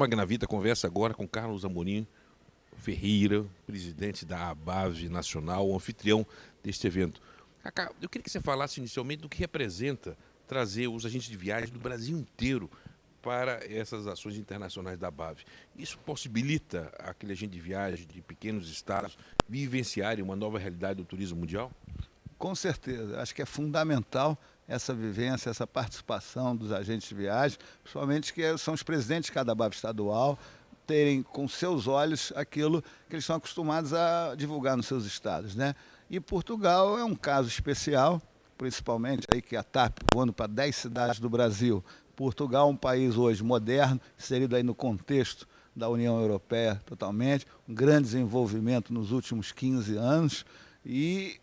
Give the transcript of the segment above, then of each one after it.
Magnavita conversa agora com Carlos Amorim Ferreira, presidente da ABAV Nacional, o anfitrião deste evento. Cacá, eu queria que você falasse inicialmente do que representa trazer os agentes de viagem do Brasil inteiro para essas ações internacionais da ABAV. Isso possibilita aquele agente de viagem de pequenos estados vivenciarem uma nova realidade do turismo mundial? Com certeza, acho que é fundamental essa vivência, essa participação dos agentes de viagem, principalmente que são os presidentes de cada ABAV estadual, terem com seus olhos aquilo que eles estão acostumados a divulgar nos seus estados, né? E Portugal é um caso especial, principalmente aí que a TAP voando para 10 cidades do Brasil. Portugal é um país hoje moderno, inserido aí no contexto da União Europeia totalmente, um grande desenvolvimento nos últimos 15 anos e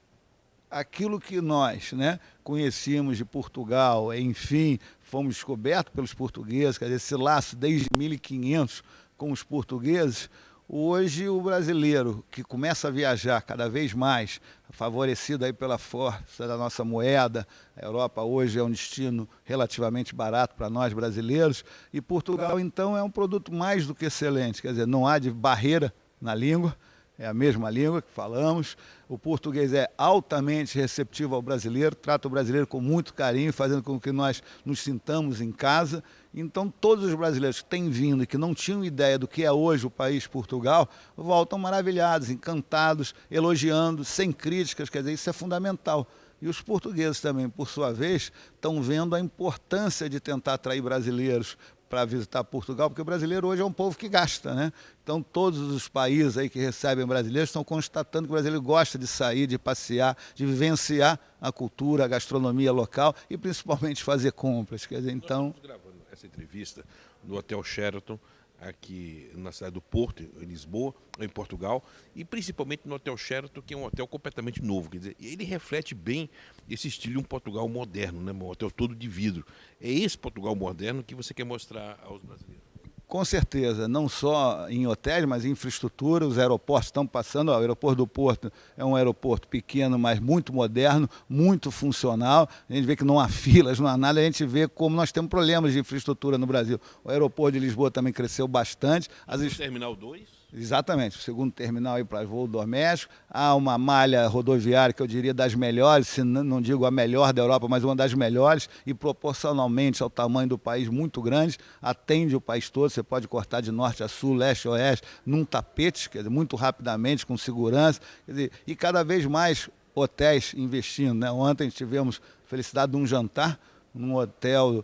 aquilo que nós, né, conhecíamos de Portugal, enfim, fomos descobertos pelos portugueses, quer dizer, esse laço desde 1500 com os portugueses, hoje o brasileiro que começa a viajar cada vez mais, favorecido aí pela força da nossa moeda, a Europa hoje é um destino relativamente barato para nós brasileiros, e Portugal então é um produto mais do que excelente, quer dizer, não há de barreira na língua, é a mesma língua que falamos, o português é altamente receptivo ao brasileiro, trata o brasileiro com muito carinho, fazendo com que nós nos sintamos em casa. Então, todos os brasileiros que têm vindo e que não tinham ideia do que é hoje o país Portugal, voltam maravilhados, encantados, elogiando, sem críticas, quer dizer, isso é fundamental. E os portugueses também, por sua vez, estão vendo a importância de tentar atrair brasileiros para visitar Portugal, porque o brasileiro hoje é um povo que gasta, né? Então todos os países aí que recebem brasileiros estão constatando que o brasileiro gosta de sair, de passear, de vivenciar a cultura, a gastronomia local e principalmente fazer compras. Quer dizer, então... Nós estamos gravando essa entrevista no Hotel Sheraton, aqui na cidade do Porto, em Lisboa, em Portugal, e principalmente no Hotel Sheraton, que é um hotel completamente novo. Quer dizer, ele reflete bem esse estilo de um Portugal moderno, né? Um hotel todo de vidro. É esse Portugal moderno que você quer mostrar aos brasileiros? Com certeza, não só em hotéis, mas em infraestrutura, os aeroportos estão passando, o aeroporto do Porto é um aeroporto pequeno, mas muito moderno, muito funcional, a gente vê que não há filas, não há nada, a gente vê como nós temos problemas de infraestrutura no Brasil. O aeroporto de Lisboa também cresceu bastante. O Terminal 2? Exatamente, o segundo terminal aí para voo doméstico, há uma malha rodoviária que eu diria das melhores, se não digo a melhor da Europa, mas uma das melhores e proporcionalmente ao tamanho do país muito grande, atende o país todo, você pode cortar de norte a sul, leste a oeste, num tapete, quer dizer, muito rapidamente, com segurança, quer dizer, e cada vez mais hotéis investindo, né? Ontem tivemos a felicidade de um jantar num hotel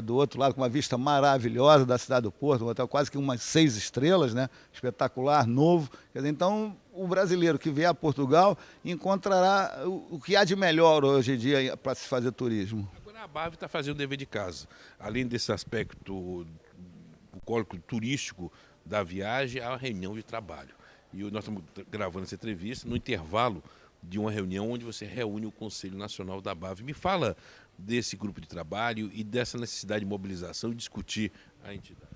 do outro lado, com uma vista maravilhosa da cidade do Porto, um hotel quase que umas 6 estrelas, né? Espetacular, novo. Quer dizer, então, o brasileiro que vier a Portugal encontrará o que há de melhor hoje em dia para se fazer turismo. Agora a ABAV está fazendo o dever de casa. Além desse aspecto bucólico turístico da viagem, há uma reunião de trabalho. E nós estamos gravando essa entrevista no intervalo de uma reunião onde você reúne o Conselho Nacional da ABAV. Me fala desse grupo de trabalho e dessa necessidade de mobilização e discutir a entidade.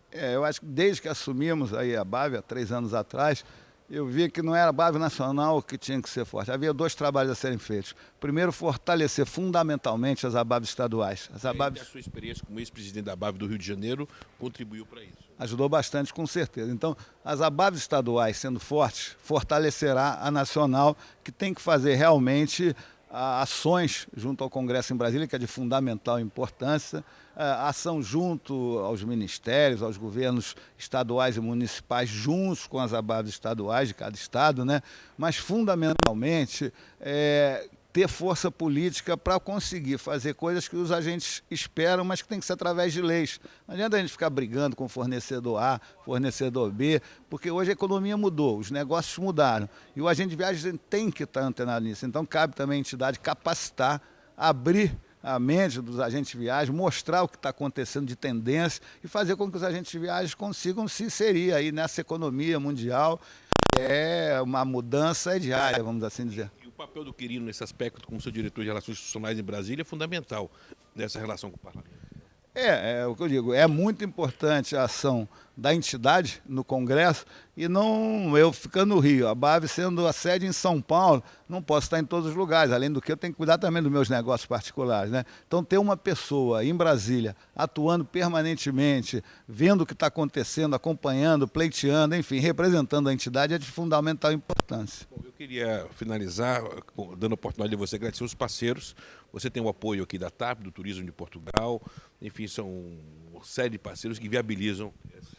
Eu acho que desde que assumimos aí a ABAV, há 3 anos atrás, eu vi que não era a ABAV nacional que tinha que ser forte. Havia 2 trabalhos a serem feitos. Primeiro, fortalecer fundamentalmente as ABAVs estaduais. As ABAVs... A sua experiência como ex-presidente da ABAV do Rio de Janeiro contribuiu para isso? Ajudou bastante, com certeza. Então, as ABAVs estaduais sendo fortes, fortalecerá a nacional, que tem que fazer realmente ações junto ao Congresso em Brasília, que é de fundamental importância, ação junto aos ministérios, aos governos estaduais e municipais, juntos com as ABAVs estaduais de cada estado, né? Mas, fundamentalmente, ter força política para conseguir fazer coisas que os agentes esperam, mas que tem que ser através de leis. Não adianta a gente ficar brigando com fornecedor A, fornecedor B, porque hoje a economia mudou, os negócios mudaram. E o agente de viagem tem que estar antenado nisso. Então cabe também à entidade capacitar, abrir a mente dos agentes de viagem, mostrar o que está acontecendo de tendência e fazer com que os agentes de viagem consigam se inserir aí nessa economia mundial. É uma mudança diária, vamos assim dizer. O papel do Quirino nesse aspecto, como seu diretor de Relações Institucionais em Brasília, é fundamental nessa relação com o Parlamento. É o que eu digo, é muito importante a ação da entidade no Congresso e não eu ficando no Rio. A BAV sendo a sede em São Paulo, não posso estar em todos os lugares, além do que eu tenho que cuidar também dos meus negócios particulares, né? Então ter uma pessoa em Brasília atuando permanentemente, vendo o que está acontecendo, acompanhando, pleiteando, enfim, representando a entidade é de fundamental importância. Bom, eu queria finalizar dando a oportunidade de você agradecer os parceiros. Você tem o apoio aqui da TAP, do Turismo de Portugal, enfim, são uma série de parceiros que viabilizam esse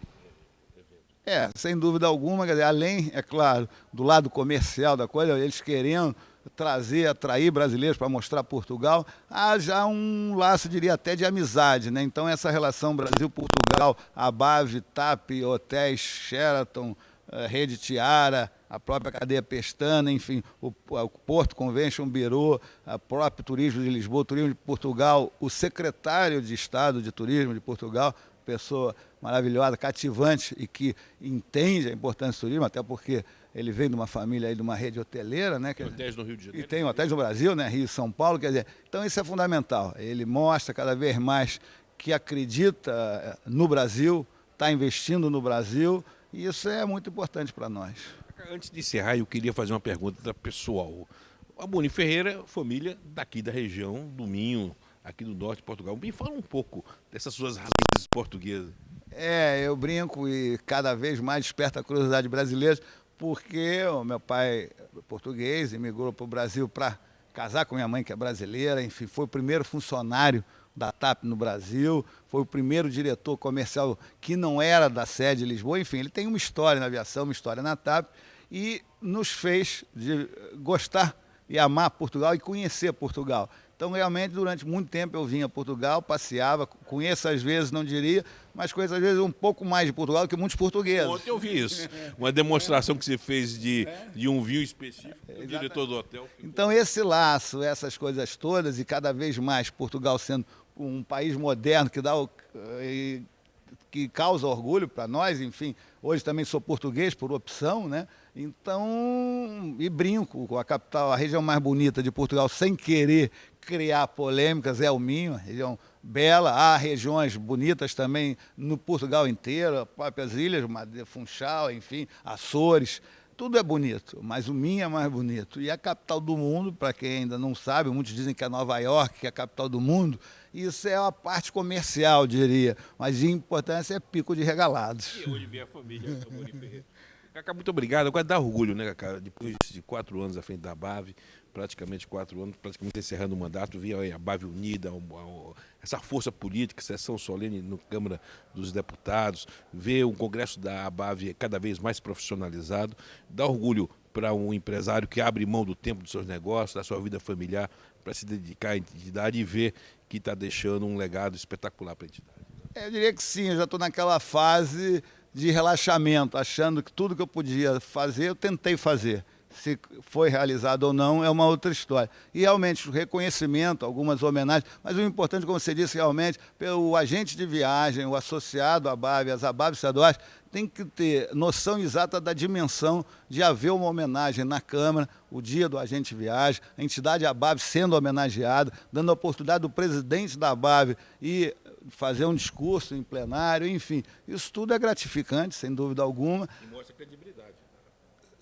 evento. Sem dúvida alguma, quer dizer, além, é claro, do lado comercial da coisa, eles querendo trazer, atrair brasileiros para mostrar Portugal, há já um laço, diria até, de amizade, né? Então essa relação Brasil-Portugal, a BAV, TAP, hotéis, Sheraton, Rede Tiara, a própria cadeia Pestana, enfim, o Porto Convention Bureau, a própria Turismo de Lisboa, o Turismo de Portugal, o secretário de Estado de Turismo de Portugal, pessoa maravilhosa, cativante e que entende a importância do turismo, até porque ele vem de uma família aí, de uma rede hoteleira, né? Tem hotéis no Rio de Janeiro. E tem hotéis no Brasil, né? Rio e São Paulo, quer dizer, então isso é fundamental. Ele mostra cada vez mais que acredita no Brasil, está investindo no Brasil, e isso é muito importante para nós. Antes de encerrar, eu queria fazer uma pergunta pessoal. A Amorim Ferreira, família daqui da região do Minho, aqui do norte de Portugal. Me fala um pouco dessas suas raízes portuguesas. Eu brinco e cada vez mais desperta a curiosidade brasileira, porque o meu pai é português, emigrou para o Brasil para casar com minha mãe, que é brasileira, enfim, foi o primeiro funcionário da TAP no Brasil, foi o primeiro diretor comercial que não era da sede de Lisboa, enfim, ele tem uma história na aviação, uma história na TAP, e nos fez de gostar e amar Portugal e conhecer Portugal. Então, realmente, durante muito tempo eu vinha a Portugal, passeava, conheço às vezes, não diria, mas conheço às vezes um pouco mais de Portugal que muitos portugueses. Ontem eu vi isso, uma demonstração que você fez de um vinho específico, o diretor do hotel. Então, esse laço, essas coisas todas, e cada vez mais Portugal sendo um país moderno que causa orgulho para nós, enfim, hoje também sou português por opção, né? Então, e brinco com a capital, a região mais bonita de Portugal, sem querer criar polêmicas, é o Minho, região bela, há regiões bonitas também no Portugal inteiro, as próprias ilhas, Madeira, Funchal, enfim, Açores, tudo é bonito, mas o Minho é mais bonito. E a capital do mundo, para quem ainda não sabe, muitos dizem que é Nova York, que é a capital do mundo, isso é a parte comercial, diria, mas de importância é Pico de Regalados. E hoje vem a família Amorim Ferreira. Cacá, muito obrigado. Agora dá orgulho, né, Cacá? Depois de 4 anos à frente da BAV, praticamente 4 anos, praticamente encerrando o mandato, via a BAV unida, essa força política, sessão solene na Câmara dos Deputados, ver o Congresso da BAV cada vez mais profissionalizado, dá orgulho para um empresário que abre mão do tempo dos seus negócios, da sua vida familiar, para se dedicar à entidade e ver que está deixando um legado espetacular para a entidade. Eu diria que sim, eu já estou naquela fase de relaxamento, achando que tudo que eu podia fazer, eu tentei fazer. Se foi realizado ou não, é uma outra história. E realmente, o reconhecimento, algumas homenagens, mas o importante, como você disse, realmente, o agente de viagem, o associado à BAV, as ABAV estaduais, tem que ter noção exata da dimensão de haver uma homenagem na Câmara, o dia do agente de viagem, a entidade ABAV sendo homenageada, dando a oportunidade do presidente da ABAV e fazer um discurso em plenário, enfim, isso tudo é gratificante, sem dúvida alguma. E mostra credibilidade.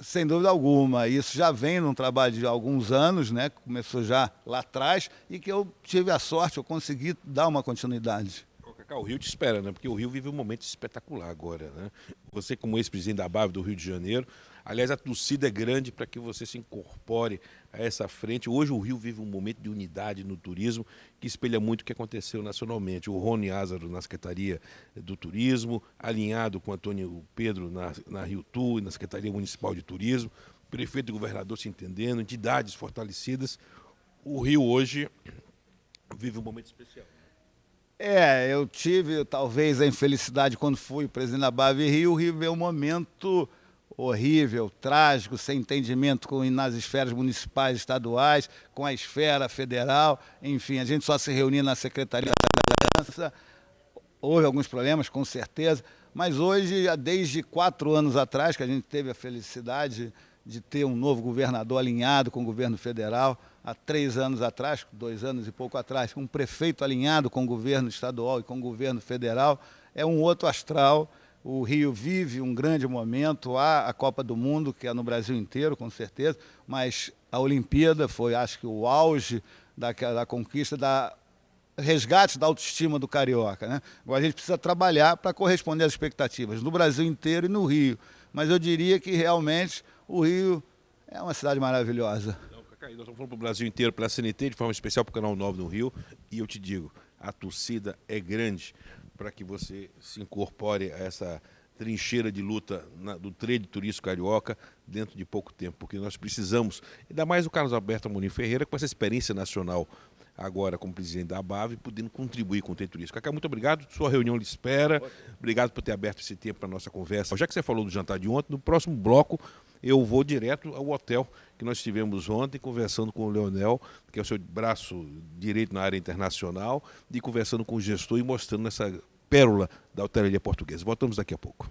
Sem dúvida alguma, isso já vem num trabalho de alguns anos, né? Começou já lá atrás e que eu tive a sorte, eu consegui dar uma continuidade. Cacá, o Rio te espera, né? Porque o Rio vive um momento espetacular agora, né? Você como ex-presidente da BAV do Rio de Janeiro, aliás, a torcida é grande para que você se incorpore a essa frente. Hoje o Rio vive um momento de unidade no turismo que espelha muito o que aconteceu nacionalmente. O Rony Ázaro na Secretaria do Turismo, alinhado com o Antônio Pedro na Rio Tour e na Secretaria Municipal de Turismo, prefeito e governador se entendendo, entidades fortalecidas. O Rio hoje vive um momento especial. Eu tive talvez a infelicidade quando fui presidente da BAV Rio, o Rio veio um momento horrível, trágico, sem entendimento nas esferas municipais, estaduais, com a esfera federal, enfim, a gente só se reunia na Secretaria da Segurança, houve alguns problemas, com certeza, mas hoje, desde 4 anos atrás, que a gente teve a felicidade de ter um novo governador alinhado com o governo federal. Há 3 anos atrás, 2 anos e pouco atrás, um prefeito alinhado com o governo estadual e com o governo federal. É um outro astral. O Rio vive um grande momento. Há a Copa do Mundo, que é no Brasil inteiro, com certeza, mas a Olimpíada foi, acho que, o auge da conquista, da resgate da autoestima do carioca, né? Agora a gente precisa trabalhar para corresponder às expectativas no Brasil inteiro e no Rio. Mas eu diria que realmente o Rio é uma cidade maravilhosa. Não, Cacá, nós estamos falando para o Brasil inteiro, pela CNT, de forma especial para o Canal 9 no Rio. E eu te digo, a torcida é grande para que você se incorpore a essa trincheira de luta do trade turístico carioca dentro de pouco tempo, porque nós precisamos, ainda mais o Carlos Alberto Amorim Ferreira, com essa experiência nacional agora como presidente da ABAV, podendo contribuir com o trade turístico. Cacá, muito obrigado, sua reunião lhe espera, obrigado por ter aberto esse tempo para a nossa conversa. Já que você falou do jantar de ontem, no próximo bloco eu vou direto ao hotel que nós estivemos ontem, conversando com o Leonel, que é o seu braço direito na área internacional, e conversando com o gestor e mostrando essa pérola da hotelaria portuguesa. Voltamos daqui a pouco.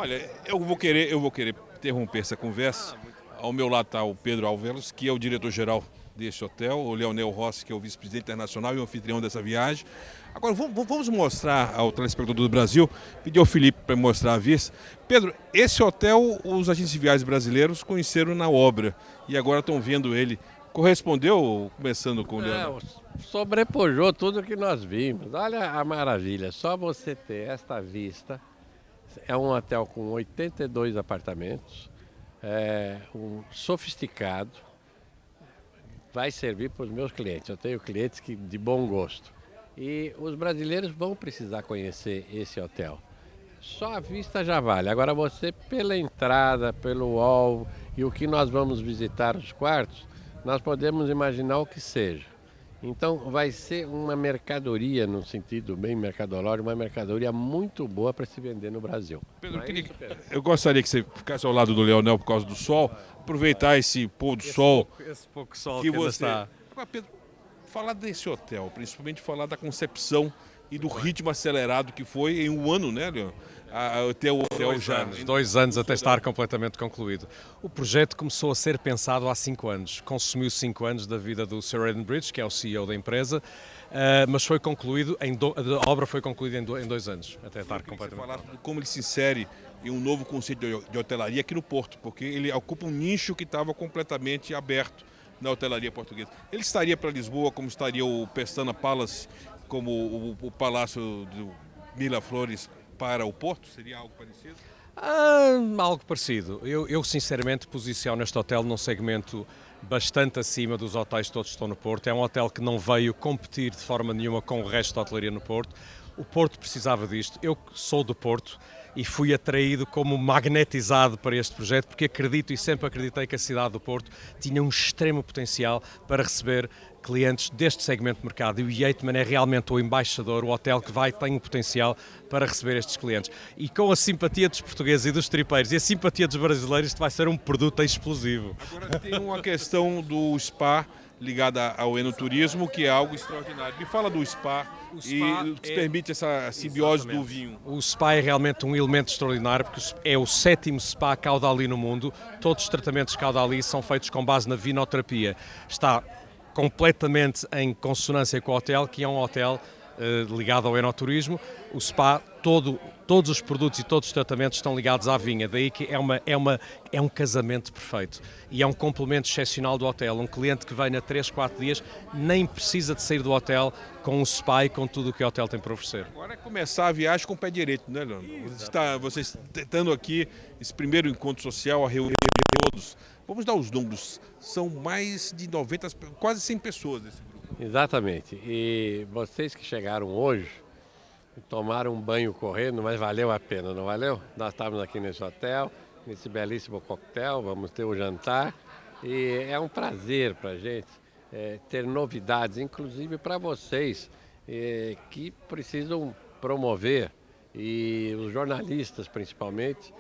Olha, eu vou querer interromper essa conversa. Ao meu lado está o Pedro Alvelos, que é o diretor-geral deste hotel, o Leonel Rossi, que é o vice-presidente internacional e o anfitrião dessa viagem. Agora, vamos mostrar ao telespectador do Brasil, pedir ao Felipe para mostrar a vista. Pedro, esse hotel, os agentes de viagens brasileiros conheceram na obra e agora estão vendo ele. Correspondeu, começando com o Leonel? Sobrepujou tudo que nós vimos. Olha a maravilha, só você ter esta vista. É um hotel com 82 apartamentos, sofisticado, vai servir para os meus clientes. Eu tenho clientes de bom gosto. E os brasileiros vão precisar conhecer esse hotel. Só a vista já vale. Agora você, pela entrada, pelo hall e o que nós vamos visitar os quartos, nós podemos imaginar o que seja. Então vai ser uma mercadoria, no sentido bem mercadológico, uma mercadoria muito boa para se vender no Brasil. Pedro, eu gostaria que você ficasse ao lado do Leonel por causa do sol, aproveitar esse pôr do sol. Esse pouco sol que você está. Agora, Pedro, falar desse hotel, principalmente falar da concepção e do ritmo acelerado que foi em um ano, né, Leon? Até o hotel já. 2 anos até estar completamente concluído. O projeto começou a ser pensado há 5 anos. Consumiu 5 anos da vida do Sir Edenbridge, que é o CEO da empresa, mas foi concluído, a obra foi concluída em 2 anos, até estar completamente. Falar de como ele se insere em um novo conceito de hotelaria aqui no Porto, porque ele ocupa um nicho que estava completamente aberto na hotelaria portuguesa. Ele estaria para Lisboa como estaria o Pestana Palace, como o Palácio do Miraflores para o Porto? Seria algo parecido? Algo parecido. Eu sinceramente posiciono este hotel num segmento bastante acima dos hotéis todos que estão no Porto. É um hotel que não veio competir de forma nenhuma com o resto da hotelaria no Porto. O Porto precisava disto. Eu sou do Porto e fui atraído como magnetizado para este projeto porque acredito e sempre acreditei que a cidade do Porto tinha um extremo potencial para receber clientes deste segmento de mercado e o Yeatman é realmente o embaixador, o hotel que tem o potencial para receber estes clientes. E com a simpatia dos portugueses e dos tripeiros e a simpatia dos brasileiros, isto vai ser um produto explosivo. Agora tem uma questão do spa ligada ao enoturismo, que é algo extraordinário. Me fala do spa e que permite essa simbiose do vinho. O spa é realmente um elemento extraordinário porque é o 7º spa Caudalie no mundo. Todos os tratamentos Caudalie são feitos com base na vinoterapia. Está completamente em consonância com o hotel, que é um hotel ligado ao enoturismo. O spa, todos os produtos e todos os tratamentos estão ligados à vinha, daí que é um casamento perfeito e é um complemento excepcional do hotel. Um cliente que vem a 3, 4 dias nem precisa de sair do hotel com o spa e com tudo o que o hotel tem para oferecer. Agora é começar a viagem com o pé direito, né, Leandro? Vocês tentando aqui esse primeiro encontro social, a reunir todos. Vamos dar os números, são mais de 90, quase 100 pessoas desse grupo. Exatamente. E vocês que chegaram hoje, tomaram um banho correndo, mas valeu a pena, não valeu? Nós estávamos aqui nesse hotel, nesse belíssimo coquetel, vamos ter o jantar e é um prazer para a gente ter novidades, inclusive para vocês que precisam promover e os jornalistas principalmente,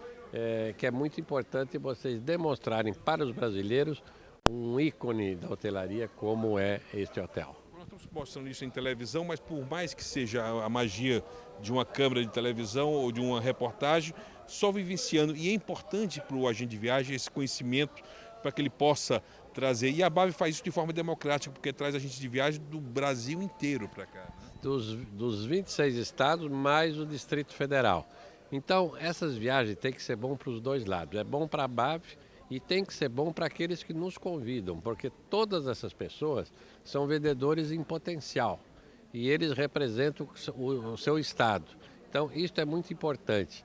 que é muito importante vocês demonstrarem para os brasileiros um ícone da hotelaria como é este hotel. Nós estamos mostrando isso em televisão, mas por mais que seja a magia de uma câmera de televisão ou de uma reportagem, só vivenciando. E é importante para o agente de viagem esse conhecimento para que ele possa trazer. E a BAV faz isso de forma democrática, porque traz agentes de viagem do Brasil inteiro para cá. Dos 26 estados, mais o Distrito Federal. Então, essas viagens têm que ser bom para os dois lados. É bom para a BAV e tem que ser bom para aqueles que nos convidam, porque todas essas pessoas são vendedores em potencial e eles representam o seu estado. Então, isso é muito importante.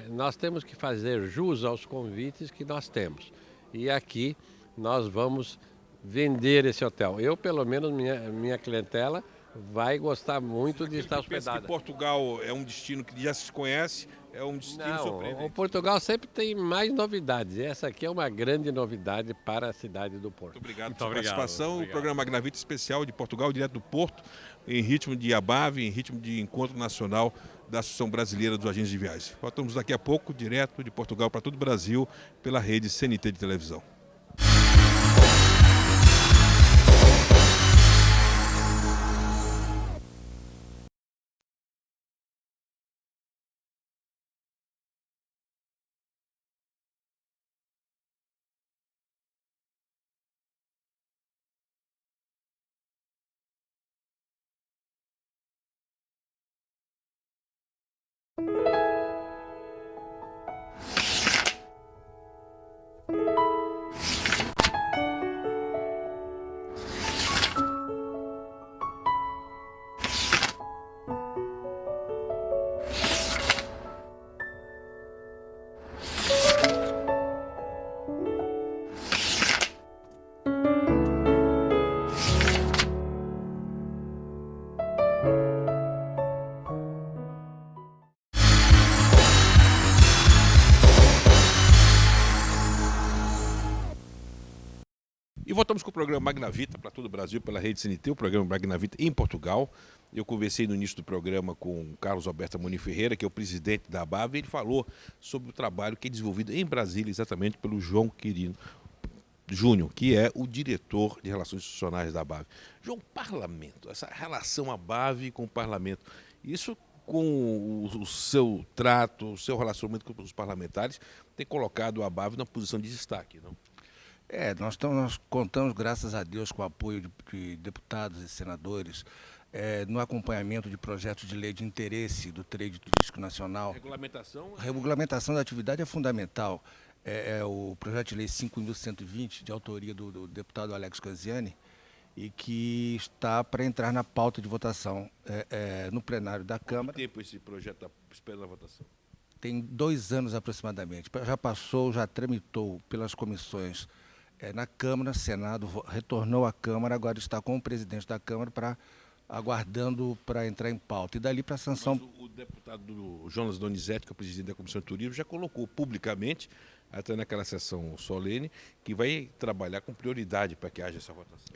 Nós temos que fazer jus aos convites que nós temos. E aqui nós vamos vender esse hotel. Eu, pelo menos, minha clientela vai gostar muito de estar hospedada. Que Portugal é um destino que já se conhece, é um destino surpreendente. O Portugal sempre tem mais novidades. Essa aqui é uma grande novidade para a cidade do Porto. Muito obrigado pela participação. Obrigado. O programa Magnavita especial de Portugal, direto do Porto, em ritmo de ABAV, em ritmo de encontro nacional da Associação Brasileira dos Agentes de Viagens. Voltamos daqui a pouco, direto de Portugal para todo o Brasil, pela rede CNT de televisão. E voltamos com o programa Magnavita para todo o Brasil, pela rede CNT, o programa Magnavita em Portugal. Eu conversei no início do programa com o Carlos Alberto Amorim Ferreira, que é o presidente da ABAV, e ele falou sobre o trabalho que é desenvolvido em Brasília, exatamente pelo João Quirino Júnior, que é o diretor de Relações Institucionais da ABAV. João, parlamento, essa relação ABAV com o parlamento, isso com o seu trato, o seu relacionamento com os parlamentares, tem colocado a ABAV numa posição de destaque, não? Nós contamos, graças a Deus, com o apoio de deputados e senadores no acompanhamento de projetos de lei de interesse do trade turístico nacional. Regulamentação? A regulamentação da atividade é fundamental. O projeto de lei 5.120, de autoria do deputado Alex Canziani, e que está para entrar na pauta de votação no plenário da Câmara. Quanto tempo esse projeto está esperando a votação? Tem 2 anos aproximadamente. Já passou, já tramitou pelas comissões na Câmara, Senado, retornou à Câmara, agora está com o presidente da Câmara aguardando para entrar em pauta. E dali para a sanção... Mas o deputado Jonas Donizete, que é o presidente da Comissão de Turismo, já colocou publicamente, até naquela sessão solene, que vai trabalhar com prioridade para que haja essa votação.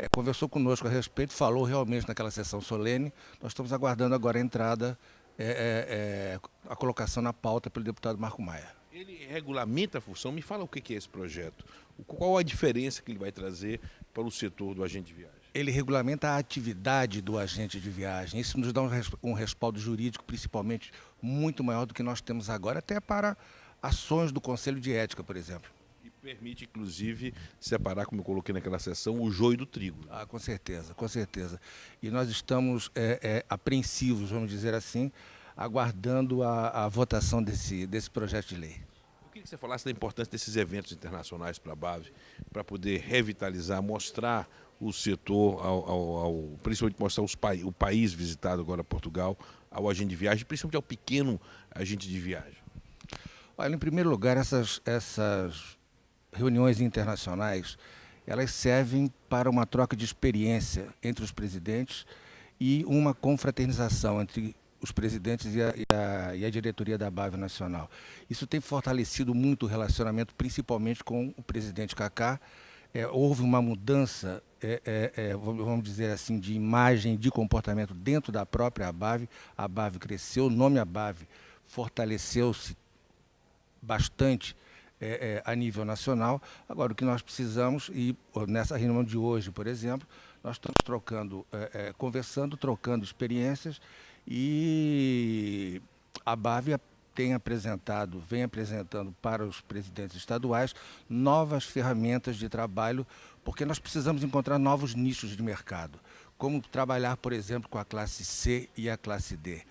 Conversou conosco a respeito, falou realmente naquela sessão solene. Nós estamos aguardando agora a entrada, a colocação na pauta pelo deputado Marco Maia. Ele regulamenta a função. Me fala o que é esse projeto. Qual a diferença que ele vai trazer para o setor do agente de viagem? Ele regulamenta a atividade do agente de viagem. Isso nos dá um respaldo jurídico, principalmente, muito maior do que nós temos agora, até para ações do Conselho de Ética, por exemplo. E permite, inclusive, separar, como eu coloquei naquela sessão, o joio do trigo. Com certeza, com certeza. E nós estamos apreensivos, vamos dizer assim, aguardando a votação desse projeto de lei. Eu queria que você falasse da importância desses eventos internacionais para a BAV, para poder revitalizar, mostrar o setor, principalmente mostrar o país visitado agora, Portugal, ao agente de viagem, principalmente ao pequeno agente de viagem. Olha, em primeiro lugar, essas reuniões internacionais, elas servem para uma troca de experiência entre os presidentes e uma confraternização entre os presidentes e a diretoria da ABAV Nacional. Isso tem fortalecido muito o relacionamento, principalmente com o presidente Kaká. Houve uma mudança, vamos dizer assim, de imagem, de comportamento dentro da própria ABAV. A ABAV cresceu, o nome ABAV fortaleceu-se bastante a nível nacional. Agora, o que nós precisamos, e nessa reunião de hoje, por exemplo, nós estamos conversando, trocando experiências, e a ABAV vem apresentando para os presidentes estaduais novas ferramentas de trabalho, porque nós precisamos encontrar novos nichos de mercado, como trabalhar, por exemplo, com a classe C e a classe D.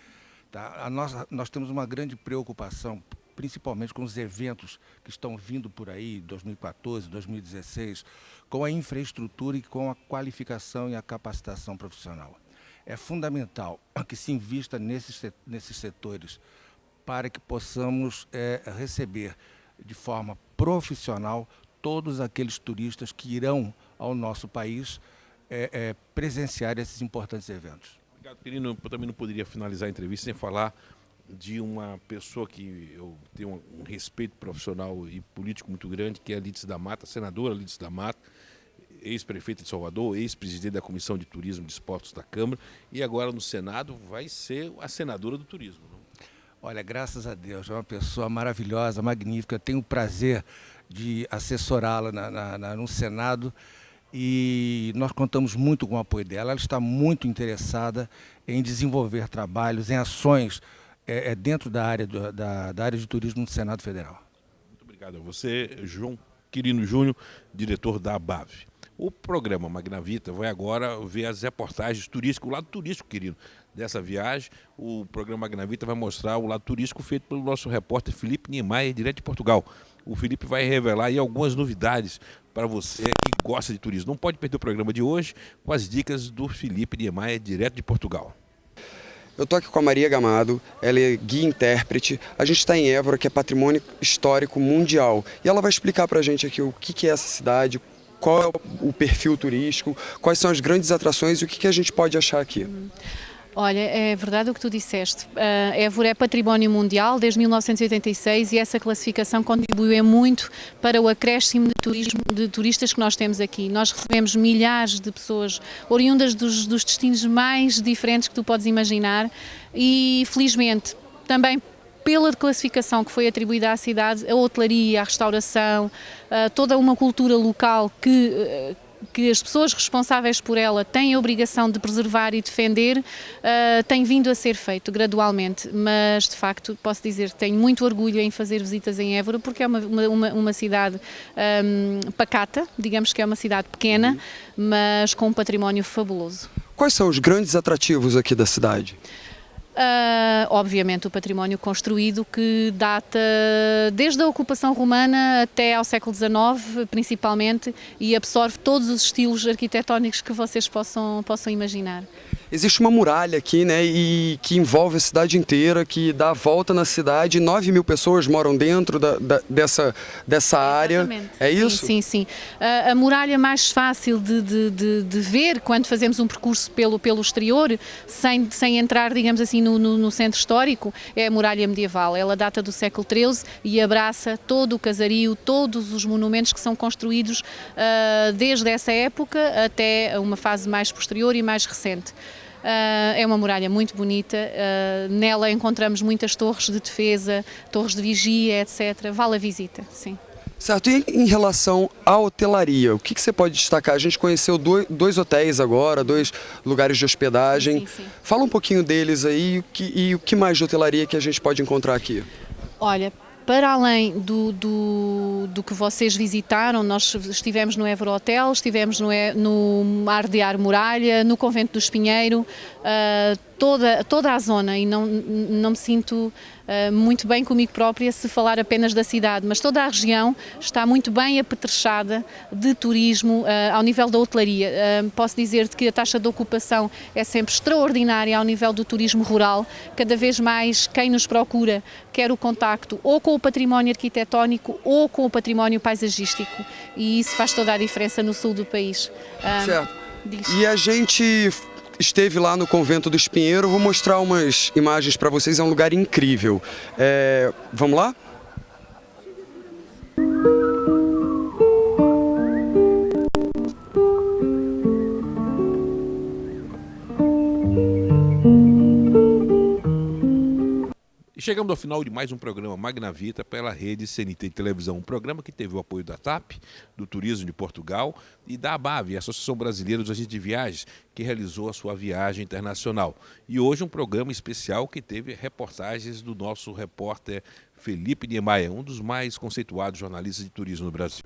Tá? Nós temos uma grande preocupação, principalmente com os eventos que estão vindo por aí, 2014, 2016, com a infraestrutura e com a qualificação e a capacitação profissional. É fundamental que se invista nesses setores para que possamos receber de forma profissional todos aqueles turistas que irão ao nosso país presenciar esses importantes eventos. Obrigado, Quirino. Eu também não poderia finalizar a entrevista sem falar de uma pessoa que eu tenho um respeito profissional e político muito grande, que é a Lídice da Mata, a senadora Lídice da Mata, ex-prefeita de Salvador, ex-presidente da Comissão de Turismo e Desportos da Câmara, e agora no Senado vai ser a senadora do turismo. Não? Olha, graças a Deus, é uma pessoa maravilhosa, magnífica. Eu tenho o prazer de assessorá-la no Senado, e nós contamos muito com o apoio dela. Ela está muito interessada em desenvolver trabalhos, em ações dentro da área de turismo do Senado Federal. Muito obrigado a você, João Quirino Júnior, diretor da ABAV. O programa Magnavita vai agora ver as reportagens turísticas, o lado turístico, Quirino, dessa viagem. O programa Magnavita vai mostrar o lado turístico feito pelo nosso repórter Felipe Niemeyer, direto de Portugal. O Felipe vai revelar aí algumas novidades para você que gosta de turismo. Não pode perder o programa de hoje com as dicas do Felipe Niemeyer, direto de Portugal. Eu estou aqui com a Maria Gamado, ela é guia intérprete. A gente está em Évora, que é patrimônio histórico mundial. E ela vai explicar para a gente aqui o que é essa cidade, qual é o perfil turístico, quais são as grandes atrações e o que a gente pode achar aqui. Olha, é verdade o que tu disseste. Évora é património mundial desde 1986 e essa classificação contribuiu muito para o acréscimo de turistas que nós temos aqui. Nós recebemos milhares de pessoas oriundas dos destinos mais diferentes que tu podes imaginar e, felizmente, também pela classificação que foi atribuída à cidade, a hotelaria, a restauração, toda uma cultura local que as pessoas responsáveis por ela têm a obrigação de preservar e defender, tem vindo a ser feito gradualmente, mas de facto posso dizer que tenho muito orgulho em fazer visitas em Évora, porque é uma cidade pacata, digamos que é uma cidade pequena, mas com um património fabuloso. Quais são os grandes atrativos aqui da cidade? Obviamente o património construído que data desde a ocupação romana até ao século XIX, principalmente, e absorve todos os estilos arquitetónicos que vocês possam imaginar. Existe uma muralha aqui, né, e que envolve a cidade inteira, que dá a volta na cidade. 9.000 pessoas moram dentro dessa área. Exatamente. É isso? Sim. A muralha mais fácil de ver quando fazemos um percurso pelo exterior, sem entrar, digamos assim, no centro histórico, é a muralha medieval. Ela data do século XIII e abraça todo o casario, todos os monumentos que são construídos desde essa época até uma fase mais posterior e mais recente. É uma muralha muito bonita, nela encontramos muitas torres de defesa, torres de vigia, etc. Vale a visita, sim. Certo, e em relação à hotelaria, o que você pode destacar? A gente conheceu dois hotéis agora, 2 lugares de hospedagem. Sim. Fala um pouquinho deles aí e o que mais de hotelaria que a gente pode encontrar aqui? Olha, para além do que vocês visitaram, nós estivemos no Évora Hotel, estivemos no Mar de Ar Muralha, no Convento do Espinheiro, toda a zona, e não me sinto muito bem comigo própria se falar apenas da cidade, mas toda a região está muito bem apetrechada de turismo ao nível da hotelaria. Posso dizer-te que a taxa de ocupação é sempre extraordinária ao nível do turismo rural. Cada vez mais quem nos procura quer o contacto ou com o património arquitetónico ou com o património paisagístico, e isso faz toda a diferença no sul do país. Certo. Diz. E a gente esteve lá no Convento do Espinheiro, vou mostrar umas imagens para vocês, é um lugar incrível. Vamos lá? E chegamos ao final de mais um programa Magna Vita pela rede CNT Televisão, um programa que teve o apoio da TAP, do Turismo de Portugal e da ABAV, a Associação Brasileira dos Agentes de Viagens, que realizou a sua viagem internacional. E hoje um programa especial que teve reportagens do nosso repórter Felipe Niemeyer, um dos mais conceituados jornalistas de turismo no Brasil.